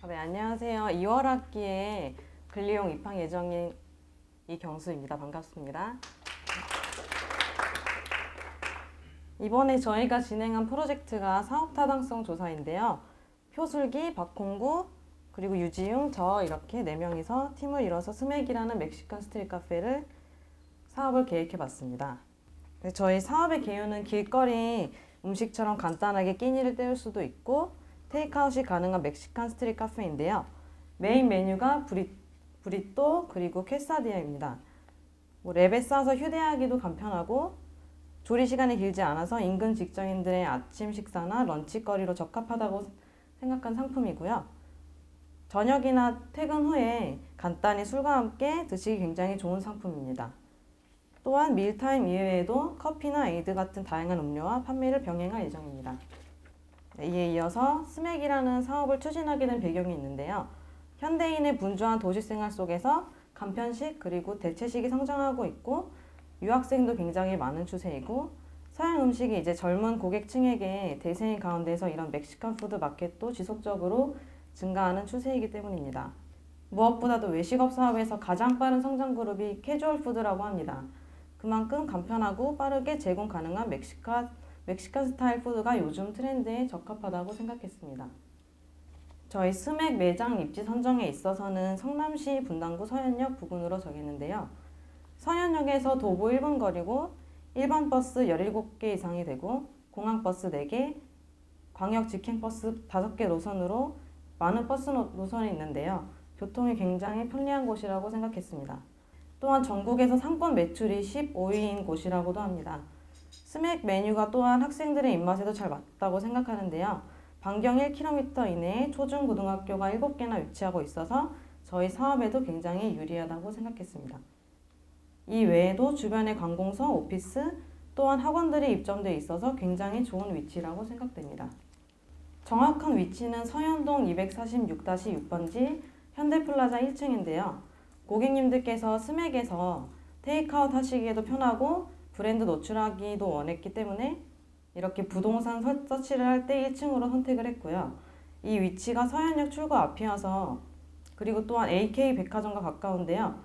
네, 안녕하세요. 2월 학기에 근리용 입학 예정인 이경수입니다. 반갑습니다. 이번에 저희가 진행한 프로젝트가 사업 타당성 조사인데요. 표슬기, 박홍구, 그리고 유지웅, 저 이렇게 4명이서 팀을 이뤄서 스맥이라는 멕시칸 스트릿 카페를 사업을 계획해봤습니다. 저희 사업의 개요는 길거리 음식처럼 간단하게 끼니를 때울 수도 있고 테이크아웃이 가능한 멕시칸 스트릿 카페인데요. 메인 메뉴가 브리또 그리고 퀘사디아입니다. 랩에 싸서 휴대하기도 간편하고 조리 시간이 길지 않아서 인근 직장인들의 아침 식사나 런치거리로 적합하다고 생각한 상품이고요. 저녁이나 퇴근 후에 간단히 술과 함께 드시기 굉장히 좋은 상품입니다. 또한 밀타임 이외에도 커피나 에이드 같은 다양한 음료와 판매를 병행할 예정입니다. 이에 이어서 스맥이라는 사업을 추진하게 된 배경이 있는데요. 현대인의 분주한 도시생활 속에서 간편식 그리고 대체식이 성장하고 있고 유학생도 굉장히 많은 추세이고 서양 음식이 이제 젊은 고객층에게 대세인 가운데서 이런 멕시칸 푸드 마켓도 지속적으로 증가하는 추세이기 때문입니다. 무엇보다도 외식업 사업에서 가장 빠른 성장 그룹이 캐주얼 푸드라고 합니다. 그만큼 간편하고 빠르게 제공 가능한 멕시칸 스타일 푸드가 요즘 트렌드에 적합하다고 생각했습니다. 저희 스맥 매장 입지 선정에 있어서는 성남시 분당구 서현역 부근으로 정했는데요. 서현역에서 도보 1분 거리고 일반 버스 17개 이상이 되고 공항버스 4개, 광역 직행버스 5개 노선으로 많은 버스 노선이 있는데요. 교통이 굉장히 편리한 곳이라고 생각했습니다. 또한 전국에서 상권 매출이 15위인 곳이라고도 합니다. 스맥 메뉴가 또한 학생들의 입맛에도 잘 맞다고 생각하는데요. 반경 1km 이내에 초중고등학교가 7개나 위치하고 있어서 저희 사업에도 굉장히 유리하다고 생각했습니다. 이 외에도 주변에 관공서, 오피스, 또한 학원들이 입점되어 있어서 굉장히 좋은 위치라고 생각됩니다. 정확한 위치는 서현동 246-6번지 현대플라자 1층인데요. 고객님들께서 스맥에서 테이크아웃 하시기에도 편하고 브랜드 노출하기도 원했기 때문에 이렇게 부동산 서치를 할 때 1층으로 선택을 했고요. 이 위치가 서현역 출구 앞이어서 그리고 또한 AK 백화점과 가까운데요.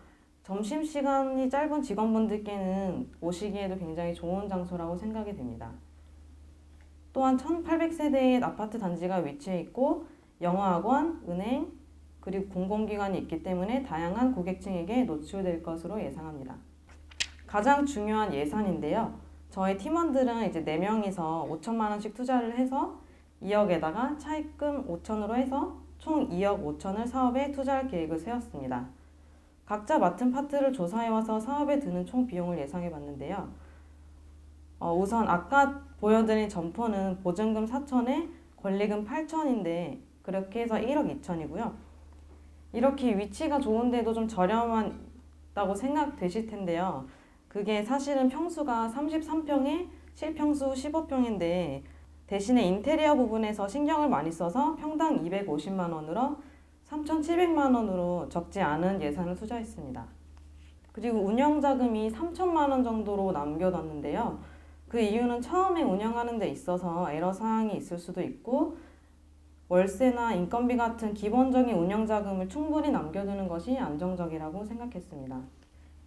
점심시간이 짧은 직원분들께는 오시기에도 굉장히 좋은 장소라고 생각이 됩니다. 또한 1800세대의 아파트 단지가 위치해 있고 영어학원, 은행, 그리고 공공기관이 있기 때문에 다양한 고객층에게 노출될 것으로 예상합니다. 가장 중요한 예산인데요. 저희 팀원들은 이제 4명이서 5천만 원씩 투자를 해서 2억에다가 차입금 5천으로 해서 총 2억 5천을 사업에 투자할 계획을 세웠습니다. 각자 맡은 파트를 조사해와서 사업에 드는 총 비용을 예상해 봤는데요. 우선 아까 보여드린 점포는 보증금 4천에 권리금 8천인데 그렇게 해서 1억 2천이고요. 이렇게 위치가 좋은데도 좀 저렴하다고 생각되실 텐데요. 그게 사실은 평수가 33평에 실평수 15평인데 대신에 인테리어 부분에서 신경을 많이 써서 평당 250만 원으로 3,700만 원으로 적지 않은 예산을 투자했습니다. 그리고 운영자금이 3천만 원 정도로 남겨뒀는데요. 그 이유는 처음에 운영하는 데 있어서 애로사항이 있을 수도 있고 월세나 인건비 같은 기본적인 운영자금을 충분히 남겨두는 것이 안정적이라고 생각했습니다.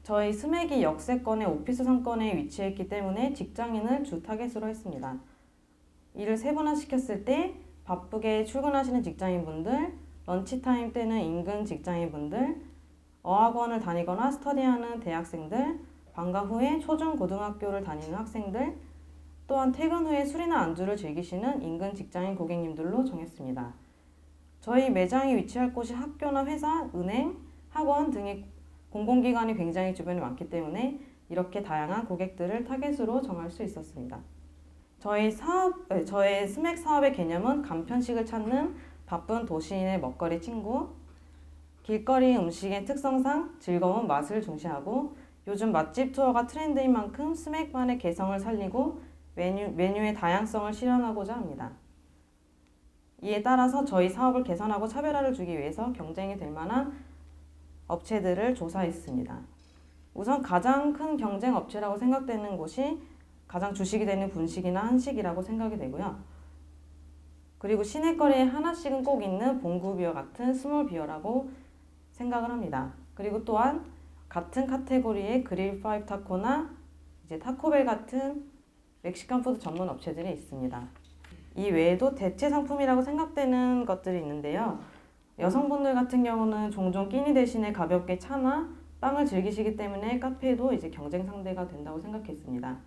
저희 스맥이 역세권의 오피스 상권에 위치했기 때문에 직장인을 주 타겟으로 했습니다. 일을 세분화시켰을 때 바쁘게 출근하시는 직장인분들, 런치타임 때는 인근 직장인분들, 어학원을 다니거나 스터디하는 대학생들, 방과 후에 초중고등학교를 다니는 학생들, 또한 퇴근 후에 술이나 안주를 즐기시는 인근 직장인 고객님들로 정했습니다. 저희 매장이 위치할 곳이 학교나 회사, 은행, 학원 등의 공공기관이 굉장히 주변에 많기 때문에 이렇게 다양한 고객들을 타겟으로 정할 수 있었습니다. 저희 스맥 사업의 개념은 간편식을 찾는 바쁜 도시인의 먹거리 친구, 길거리 음식의 특성상 즐거운 맛을 중시하고 요즘 맛집 투어가 트렌드인 만큼 스맥만의 개성을 살리고 메뉴의 다양성을 실현하고자 합니다. 이에 따라서 저희 사업을 개선하고 차별화를 주기 위해서 경쟁이 될 만한 업체들을 조사했습니다. 우선 가장 큰 경쟁 업체라고 생각되는 곳이 가장 주식이 되는 분식이나 한식이라고 생각이 되고요. 그리고 시내거리에 하나씩은 꼭 있는 봉구비어 같은 스몰 비어라고 생각을 합니다. 그리고 또한 같은 카테고리의 그릴 파이브 타코나 이제 타코벨 같은 멕시칸 푸드 전문 업체들이 있습니다. 이 외에도 대체 상품이라고 생각되는 것들이 있는데요. 여성분들 같은 경우는 종종 끼니 대신에 가볍게 차나 빵을 즐기시기 때문에 카페도 이제 경쟁 상대가 된다고 생각했습니다.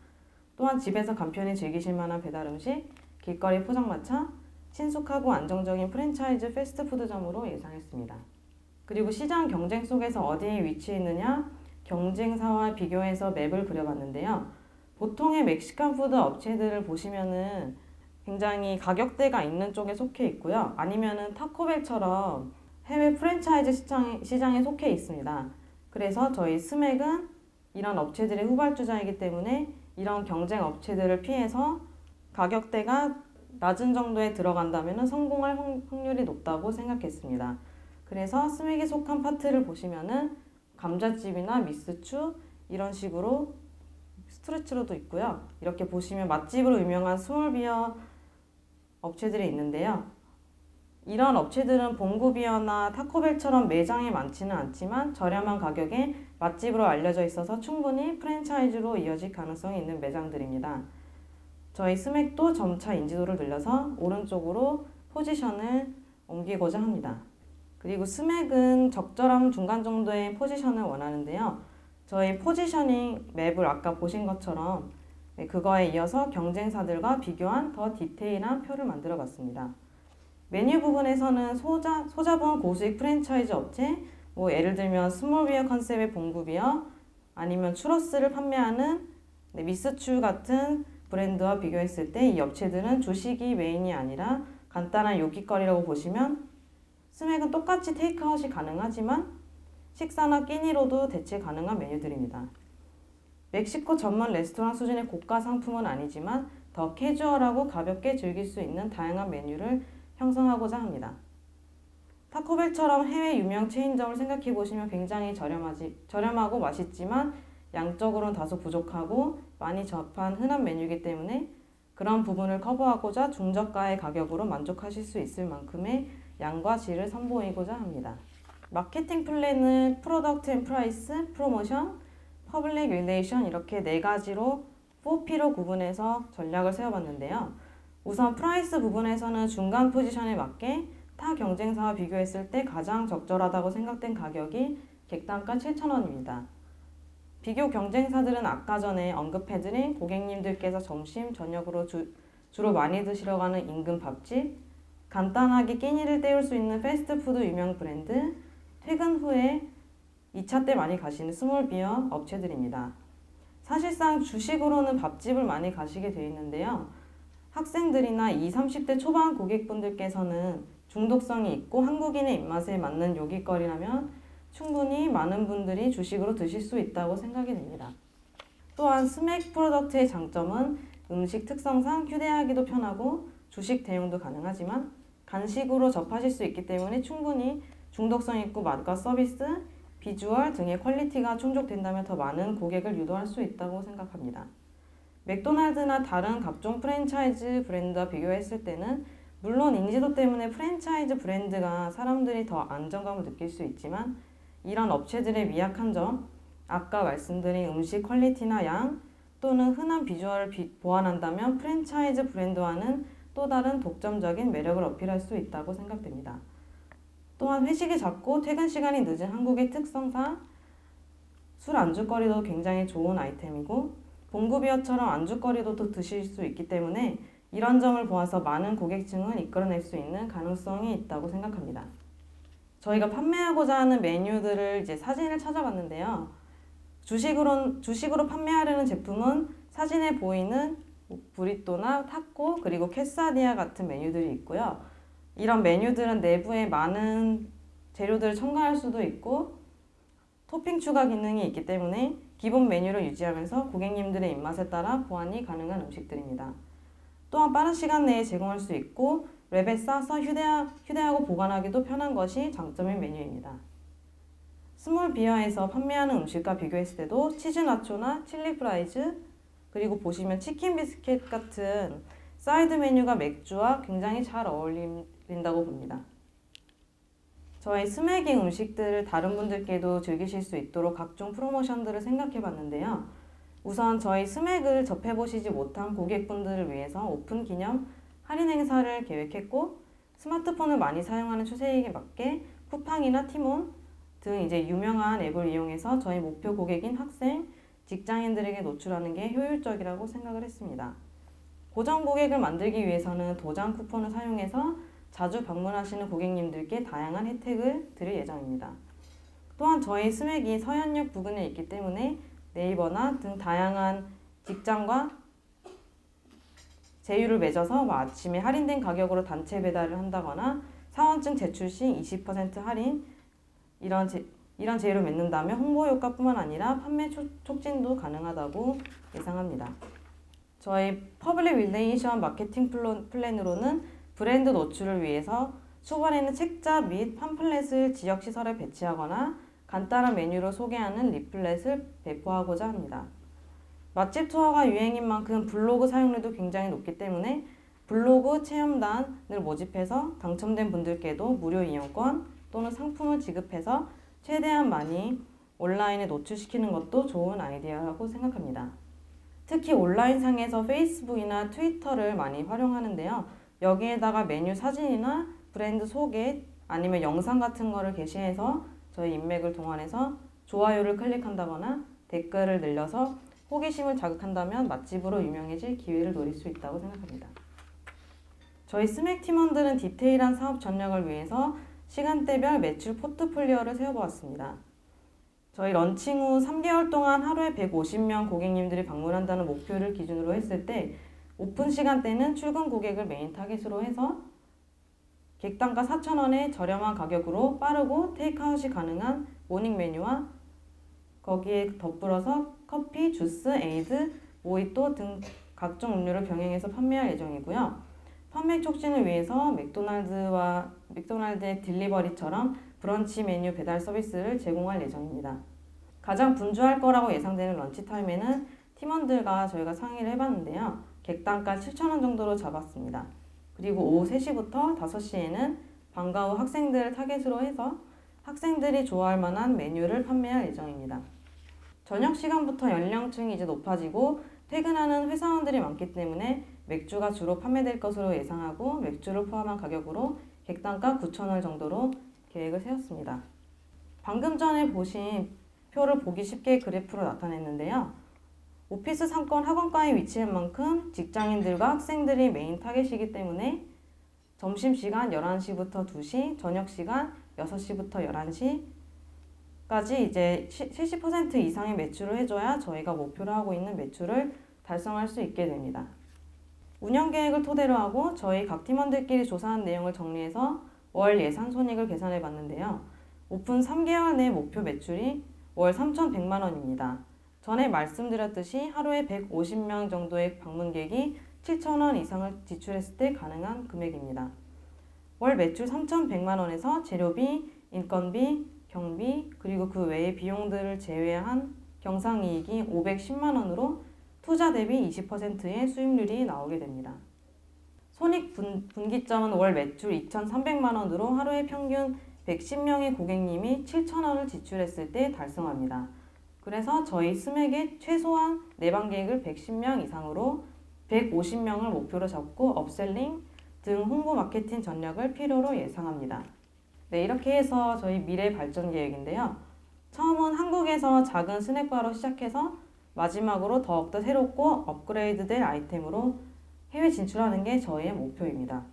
또한 집에서 간편히 즐기실 만한 배달 음식, 길거리 포장마차, 친숙하고 안정적인 프랜차이즈 패스트푸드점으로 예상했습니다. 그리고 시장 경쟁 속에서 어디에 위치해 있느냐, 경쟁사와 비교해서 맵을 그려봤는데요. 보통의 멕시칸 푸드 업체들을 보시면은 굉장히 가격대가 있는 쪽에 속해 있고요. 아니면은 타코벨처럼 해외 프랜차이즈 시장에 속해 있습니다. 그래서 저희 스맥은 이런 업체들의 후발주자이기 때문에 이런 경쟁 업체들을 피해서 가격대가 낮은 정도에 들어간다면 성공할 확률이 높다고 생각했습니다. 그래서 스맥에 속한 파트를 보시면은 감자칩이나 미스추 이런 식으로 스트레치로도 있고요. 이렇게 보시면 맛집으로 유명한 스몰비어 업체들이 있는데요. 이런 업체들은 봉구비어나 타코벨처럼 매장이 많지는 않지만 저렴한 가격에 맛집으로 알려져 있어서 충분히 프랜차이즈로 이어질 가능성이 있는 매장들입니다. 저희 스맥도 점차 인지도를 늘려서 오른쪽으로 포지션을 옮기고자 합니다. 그리고 스맥은 적절한 중간 정도의 포지션을 원하는데요. 저희 포지셔닝 맵을 아까 보신 것처럼 그거에 이어서 경쟁사들과 비교한 더 디테일한 표를 만들어 봤습니다. 메뉴 부분에서는 소자본 고수익 프랜차이즈 업체, 예를 들면 스몰비어 컨셉의 봉구비어, 아니면 추러스를 판매하는 미스추 같은 브랜드와 비교했을 때 이 업체들은 주식이 메인이 아니라 간단한 요깃거리라고 보시면 스맥은 똑같이 테이크아웃이 가능하지만 식사나 끼니로도 대체 가능한 메뉴들입니다. 멕시코 전문 레스토랑 수준의 고가 상품은 아니지만 더 캐주얼하고 가볍게 즐길 수 있는 다양한 메뉴를 형성하고자 합니다. 타코벨처럼 해외 유명 체인점을 생각해 보시면 굉장히 저렴하고 맛있지만 양적으로는 다소 부족하고 많이 접한 흔한 메뉴이기 때문에 그런 부분을 커버하고자 중저가의 가격으로 만족하실 수 있을 만큼의 양과 질을 선보이고자 합니다. 마케팅 플랜은 프로덕트 앤 프라이스, 프로모션, 퍼블릭 릴레이션 이렇게 4가지로 4P로 구분해서 전략을 세워봤는데요. 우선 프라이스 부분에서는 중간 포지션에 맞게 타 경쟁사와 비교했을 때 가장 적절하다고 생각된 가격이 객단가 7,000원입니다. 비교 경쟁사들은 아까 전에 언급해드린 고객님들께서 점심, 저녁으로 주로 많이 드시러 가는 인근 밥집, 간단하게 끼니를 때울 수 있는 패스트푸드 유명 브랜드, 퇴근 후에 2차 때 많이 가시는 스몰비어 업체들입니다. 사실상 주식으로는 밥집을 많이 가시게 되어 있는데요. 학생들이나 20, 30대 초반 고객분들께서는 중독성이 있고 한국인의 입맛에 맞는 요깃거리라면 충분히 많은 분들이 주식으로 드실 수 있다고 생각이 됩니다. 또한 스맥 프로덕트의 장점은 음식 특성상 휴대하기도 편하고 주식 대용도 가능하지만 간식으로 접하실 수 있기 때문에 충분히 중독성 있고 맛과 서비스, 비주얼 등의 퀄리티가 충족된다면 더 많은 고객을 유도할 수 있다고 생각합니다. 맥도날드나 다른 각종 프랜차이즈 브랜드와 비교했을 때는 물론 인지도 때문에 프랜차이즈 브랜드가 사람들이 더 안정감을 느낄 수 있지만 이런 업체들의 미약한 점, 아까 말씀드린 음식 퀄리티나 양 또는 흔한 비주얼을 보완한다면 프랜차이즈 브랜드와는 또 다른 독점적인 매력을 어필할 수 있다고 생각됩니다. 또한 회식이 작고 퇴근 시간이 늦은 한국의 특성상 술 안주거리도 굉장히 좋은 아이템이고 봉구비어처럼 안주거리도 또 드실 수 있기 때문에 이런 점을 보아서 많은 고객층을 이끌어낼 수 있는 가능성이 있다고 생각합니다. 저희가 판매하고자 하는 메뉴들을 이제 사진을 찾아봤는데요. 주식으로 판매하려는 제품은 사진에 보이는 브리또나 타코 그리고 퀘사디아 같은 메뉴들이 있고요. 이런 메뉴들은 내부에 많은 재료들을 첨가할 수도 있고 토핑 추가 기능이 있기 때문에 기본 메뉴를 유지하면서 고객님들의 입맛에 따라 보완이 가능한 음식들입니다. 또한 빠른 시간 내에 제공할 수 있고 랩에 싸서 휴대하고 보관하기도 편한 것이 장점인 메뉴입니다. 스몰 비어에서 판매하는 음식과 비교했을 때도 치즈 나초나 칠리 프라이즈 그리고 보시면 치킨 비스켓 같은 사이드 메뉴가 맥주와 굉장히 잘 어울린다고 봅니다. 저희 스낵이 음식들을 다른 분들께도 즐기실 수 있도록 각종 프로모션들을 생각해 봤는데요. 우선 저희 스낵을 접해보시지 못한 고객분들을 위해서 오픈 기념 할인 행사를 계획했고, 스마트폰을 많이 사용하는 추세에 맞게 쿠팡이나 티몬 등 이제 유명한 앱을 이용해서 저희 목표 고객인 학생, 직장인들에게 노출하는 게 효율적이라고 생각을 했습니다. 고정 고객을 만들기 위해서는 도장 쿠폰을 사용해서 자주 방문하시는 고객님들께 다양한 혜택을 드릴 예정입니다. 또한 저희 스낵이 서현역 부근에 있기 때문에 네이버나 등 다양한 직장과 제휴를 맺어서 아침에 할인된 가격으로 단체 배달을 한다거나 사원증 제출 시 20% 할인, 이런 제휴를 맺는다면 홍보 효과뿐만 아니라 판매 촉진도 가능하다고 예상합니다. 저희 퍼블릭 릴레이션 마케팅 플랜으로는 브랜드 노출을 위해서 초반에는 책자 및 팜플렛을 지역시설에 배치하거나 간단한 메뉴를 소개하는 리플렛을 배포하고자 합니다. 맛집 투어가 유행인 만큼 블로그 사용률도 굉장히 높기 때문에 블로그 체험단을 모집해서 당첨된 분들께도 무료 이용권 또는 상품을 지급해서 최대한 많이 온라인에 노출시키는 것도 좋은 아이디어라고 생각합니다. 특히 온라인상에서 페이스북이나 트위터를 많이 활용하는데요. 여기에다가 메뉴 사진이나 브랜드 소개 아니면 영상 같은 거를 게시해서 저희 인맥을 동원해서 좋아요를 클릭한다거나 댓글을 늘려서 호기심을 자극한다면 맛집으로 유명해질 기회를 노릴 수 있다고 생각합니다. 저희 스낵 팀원들은 디테일한 사업 전략을 위해서 시간대별 매출 포트폴리오를 세워보았습니다. 저희 런칭 후 3개월 동안 하루에 150명 고객님들이 방문한다는 목표를 기준으로 했을 때 오픈 시간대는 출근 고객을 메인 타겟으로 해서 객단가 4,000원의 저렴한 가격으로 빠르고 테이크아웃이 가능한 모닝 메뉴와 거기에 덧불어서 커피, 주스, 에이드, 모히또 등 각종 음료를 병행해서 판매할 예정이고요. 판매 촉진을 위해서 맥도날드의 딜리버리처럼 브런치 메뉴 배달 서비스를 제공할 예정입니다. 가장 분주할 거라고 예상되는 런치 타임에는 팀원들과 저희가 상의를 해봤는데요. 객단가 7,000원 정도로 잡았습니다. 그리고 오후 3시부터 5시에는 방과 후 학생들을 타겟으로 해서 학생들이 좋아할 만한 메뉴를 판매할 예정입니다. 저녁 시간부터 연령층이 이제 높아지고 퇴근하는 회사원들이 많기 때문에 맥주가 주로 판매될 것으로 예상하고 맥주를 포함한 가격으로 객단가 9,000원 정도로 계획을 세웠습니다. 방금 전에 보신 표를 보기 쉽게 그래프로 나타냈는데요. 오피스 상권 학원가에 위치한 만큼 직장인들과 학생들이 메인 타겟이기 때문에 점심시간 11시부터 2시, 저녁시간 6시부터 11시까지 이제 70% 이상의 매출을 해줘야 저희가 목표로 하고 있는 매출을 달성할 수 있게 됩니다. 운영 계획을 토대로 하고 저희 각 팀원들끼리 조사한 내용을 정리해서 월 예산 손익을 계산해 봤는데요. 오픈 3개월 내 목표 매출이 월 3,100만 원입니다. 전에 말씀드렸듯이 하루에 150명 정도의 방문객이 7,000원 이상을 지출했을 때 가능한 금액입니다. 월 매출 3,100만 원에서 재료비, 인건비, 경비, 그리고 그 외의 비용들을 제외한 경상이익이 510만 원으로 투자 대비 20%의 수익률이 나오게 됩니다. 손익 분기점은 월 매출 2,300만 원으로 하루에 평균 110명의 고객님이 7,000원을 지출했을 때 달성합니다. 그래서 저희 스낵의 최소한 내방객을 110명 이상으로 150명을 목표로 잡고 업셀링 등 홍보 마케팅 전략을 필요로 예상합니다. 네, 이렇게 해서 저희 미래 발전 계획인데요. 처음은 한국에서 작은 스낵바로 시작해서 마지막으로 더욱더 새롭고 업그레이드될 아이템으로 해외 진출하는 게 저희의 목표입니다.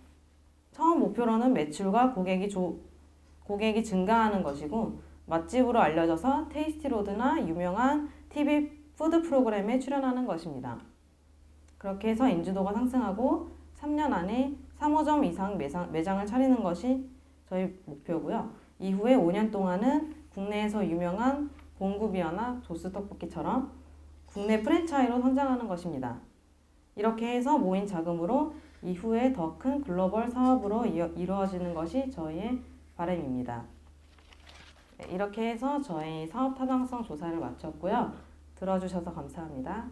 처음 목표로는 매출과 고객이 증가하는 것이고 맛집으로 알려져서 테이스티로드나 유명한 TV 푸드 프로그램에 출연하는 것입니다. 그렇게 해서 인지도가 상승하고 3년 안에 3호점 이상 매장을 차리는 것이 저희 목표고요. 이후에 5년 동안은 국내에서 유명한 봉구비어나 조스 떡볶이처럼 국내 프랜차이로 성장하는 것입니다. 이렇게 해서 모인 자금으로 이후에 더 큰 글로벌 사업으로 이루어지는 것이 저희의 바람입니다. 네, 이렇게 해서 저희 사업 타당성 조사를 마쳤고요. 들어주셔서 감사합니다.